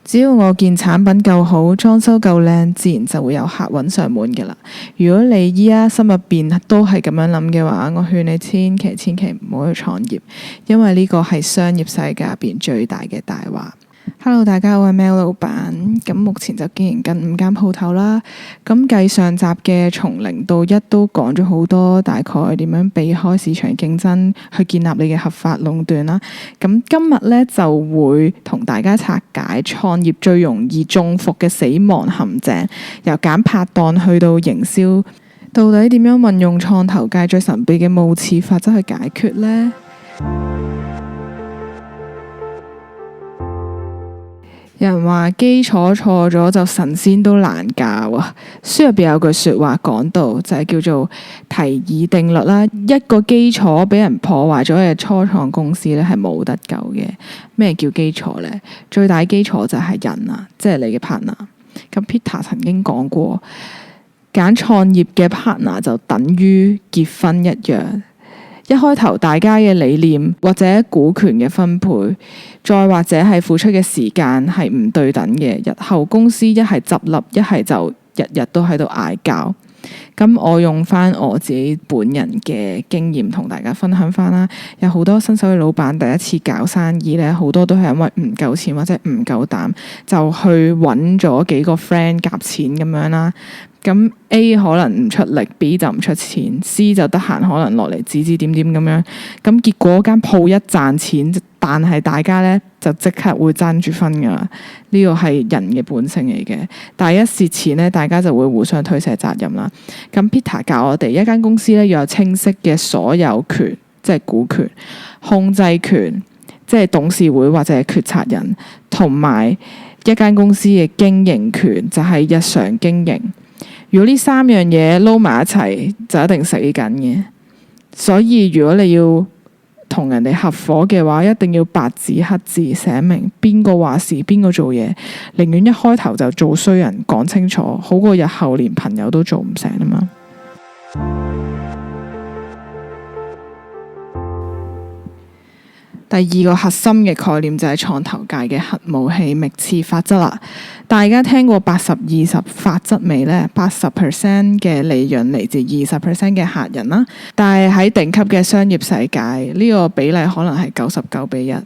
只要我件產品夠好，裝修夠靚，自然就會有客揾上門嘅啦。如果你依家心入邊都係咁樣諗嘅話，我勸你千祈唔好去創業，因為呢個係商業世界入邊最大嘅大話。Hello， 大家好，我係 Mel 老闆。咁目前就經營緊5間鋪頭啦。咁繼上集嘅從0到1都講咗好多，大概點樣避開市場競爭，去建立你嘅合法壟斷啦。咁今日呢，就會同大家拆解創業最容易中伏嘅死亡陷阱，由揀拍檔去到營銷，到底點樣運用創投界最神秘嘅無刺法則去解決呢？有人話基礎錯咗就神仙都難教啊！書入邊有句說話講到，就係叫做提爾定律啦。一個基礎俾人破壞咗嘅初創公司咧，係冇得救嘅。咩叫基礎呢？最大基礎就係人啊，即係你嘅 partner。咁 Peter 曾經講過，揀創業嘅 partner 就等於結婚一樣。一開頭大家嘅理念或者股權嘅分配，再或者係付出嘅時間係唔對等嘅，日後公司一係執笠，一係就日日都喺度嗌交。咁我用翻我自己本人嘅經驗同大家分享翻啦。有好多新手嘅老闆第一次搞生意咧，好多都係因為唔夠錢或者唔夠膽，就去揾咗幾個 friend 夾錢咁樣啦。咁 A 可能唔出力， B 就唔出錢， C 就得閒可能落嚟指點點咁樣。咁結果間鋪一賺錢，但係大家呢就即刻會爭住分噶啦。呢個係人嘅本性嚟嘅。但係一蝕錢呢，大家就會互相推卸責任啦。咁 Peter 教我哋一間公司呢要有清晰嘅所有權，即係股權、控制權，即係董事會或者係決策人，同埋一間公司嘅經營權，就係日常經營。如果呢3樣嘢撈埋一齊，就一定死緊嘅。所以如果你要同人哋合夥嘅話，一定要白紙黑字寫明邊個話事，邊個做嘢。寧願一開頭就做衰人，講清楚，好過日後連朋友都做唔成啊嘛。第二個核心嘅概念就係創投界嘅核武器覓刺法則啦。大家聽過80-20法則未呢？80% 嘅利潤嚟自20% 嘅客人啦。但係喺頂級嘅商業世界，呢個比例可能係99:1。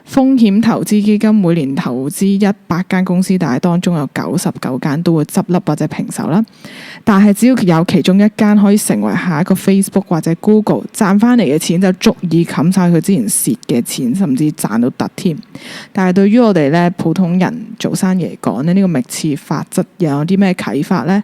風險投資基金每年投資100間公司，但係當中有99間都會執笠或者平手啦。但係只要有其中一間可以成為下一個 Facebook 或者 Google， 賺翻嚟嘅錢就足以冚晒佢之前蝕嘅錢，甚至賺到突添。但係對於我哋咧普通人做生意嚟講咧，呢個覓刺法則又有啲咩啟發呢？呢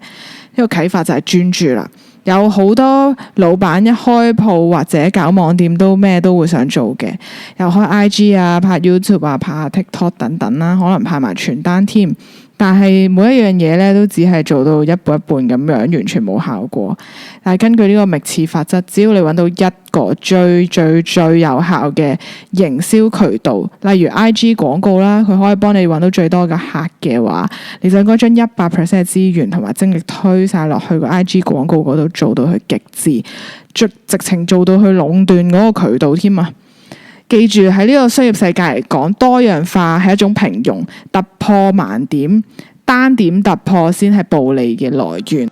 個啟發就係專注啦。有好多老闆一開鋪或者搞網店都咩都會想做嘅，又開 IG 啊、拍 YouTube 啊、拍下 TikTok 等等啦，可能拍埋傳單添。但係每一樣嘢咧都只係做到一半一半咁樣，完全冇效果。但係根據呢個覓刺法則，只要你揾到一個最有效嘅營銷渠道，例如 IG 廣告啦，佢可以幫你揾到最多嘅客嘅話，你就應該將100% 嘅資源同埋精力推晒落去個 IG 廣告嗰度，做到佢極致，直情做到去壟斷嗰個渠道添啊！記住喺呢個商業世界嚟講，多樣化係一種平庸，突破盲點，單點突破先係暴利嘅來源。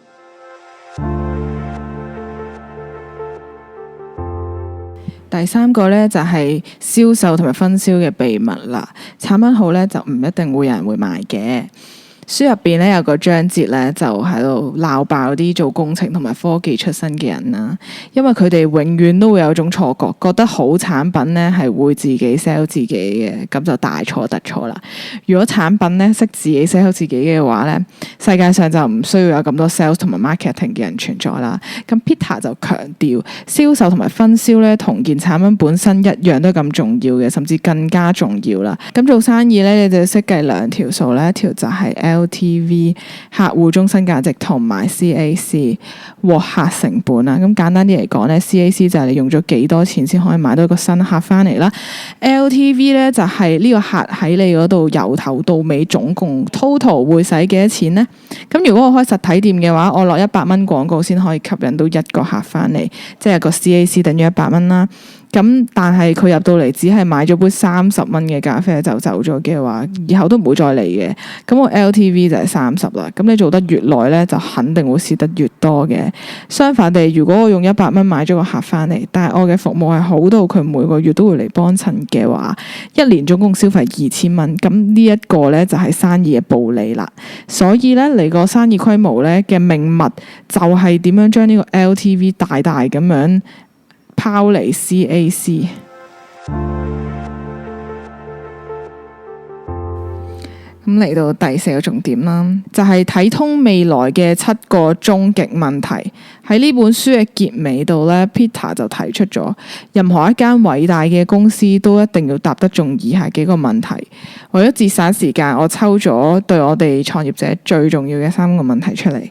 第3個呢，就係銷售同埋分銷嘅秘密啦。產品好呢，就唔一定會有人會買嘅。書入邊咧有個章節咧就喺度鬧爆啲做工程同埋科技出身嘅人啦，因為佢哋永遠都會有一種錯覺，覺得好產品咧係會自己 sell 自己嘅，咁就大錯特錯啦。如果產品咧識自己 sell 自己嘅話咧，世界上就唔需要有咁多 sales 同埋 marketing 嘅人存在啦。咁 Peter 就強調銷售同埋分銷咧同件產品本身一樣都咁重要嘅，甚至更加重要啦。咁做生意咧，你就要識計2條數咧，一條就係 LTV 客戶終身價值同埋 CAC 獲客成本啦。咁簡單啲嚟講咧，CAC 就係你用咗幾多錢先可以買到一個新客翻嚟啦。LTV 咧就係呢個客喺你嗰度由頭到尾總共 total 會使幾多錢呢？咁如果我開實體店嘅話，我落100蚊廣告先可以吸引到一個客翻嚟，即係個 CAC 等於100蚊啦。咁但係佢入到嚟只係買咗杯30蚊嘅咖啡就走咗嘅話，以後都唔會再嚟嘅。咁我 LTV 就係30啦。咁你做得越耐咧，就肯定會蝕得越多嘅。相反地，如果我用100蚊買咗個客翻嚟，但係我嘅服務係好到佢每個月都會嚟幫襯嘅話，一年總共消費2000蚊。咁呢一個咧就係生意嘅暴利啦。所以咧嚟個生意規模咧嘅命脈就係點樣將呢個 LTV 大大咁樣拋離 CAC。 咁嚟到第4個重點啦，就係睇通未來嘅7個終極問題。喺呢本書嘅結尾度咧 Peter 就提出咗，任何一間偉大嘅公司都一定要答得中以下幾個問題。為咗節省時間，我抽咗對我哋創業者最重要嘅3個問題出嚟。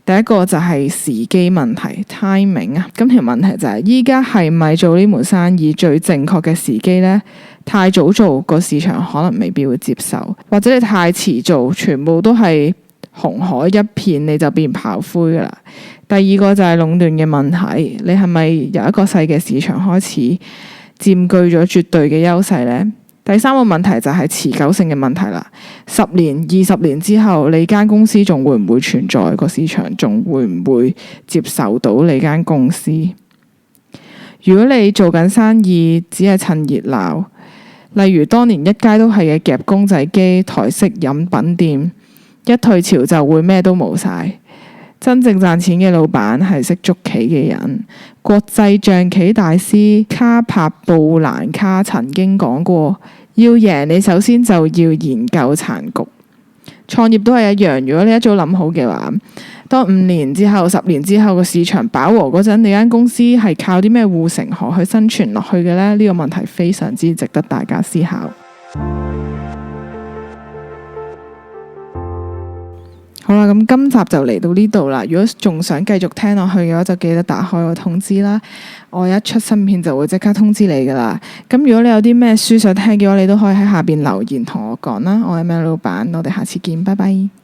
第一個就係時機問題 timing 啊。咁條問題就係依家係咪做呢門生意最正確嘅時機呢？太早做個市場可能未必會接受，或者你太遲做，全部都係紅海一片，你就變炮灰噶啦。第二個就係壟斷嘅問題，你係咪由一個細嘅市場開始佔據咗絕對嘅優勢呢？第三個問題就係持久性嘅問題啦。10年、20年之後，你間公司仲會唔會存在？個市場仲會唔會接受到你間公司？如果你做緊生意只係趁熱鬧，例如當年一街都係嘅夾公仔機、台式飲品店，一退潮就會咩都冇晒。真正賺錢嘅老闆係識捉棋嘅人。國際象棋大師卡帕布蘭卡曾經講過，要贏你首先就要研究殘局。創業都係一樣，如果你一早諗好嘅話，當5年之後、10年之後個市場飽和嗰陣，你間公司係靠啲咩護城河去生存落去嘅呢？呢個問題非常之值得大家思考。好啦，咁今集就嚟到呢度啦。如果仲想繼續聽落去嘅話，就記得打開個通知啦。我一出新片就會即刻通知你噶啦。咁如果你有啲咩書想聽嘅話，你都可以喺下邊留言同我講啦。我係咩老闆，我哋下次見，拜拜。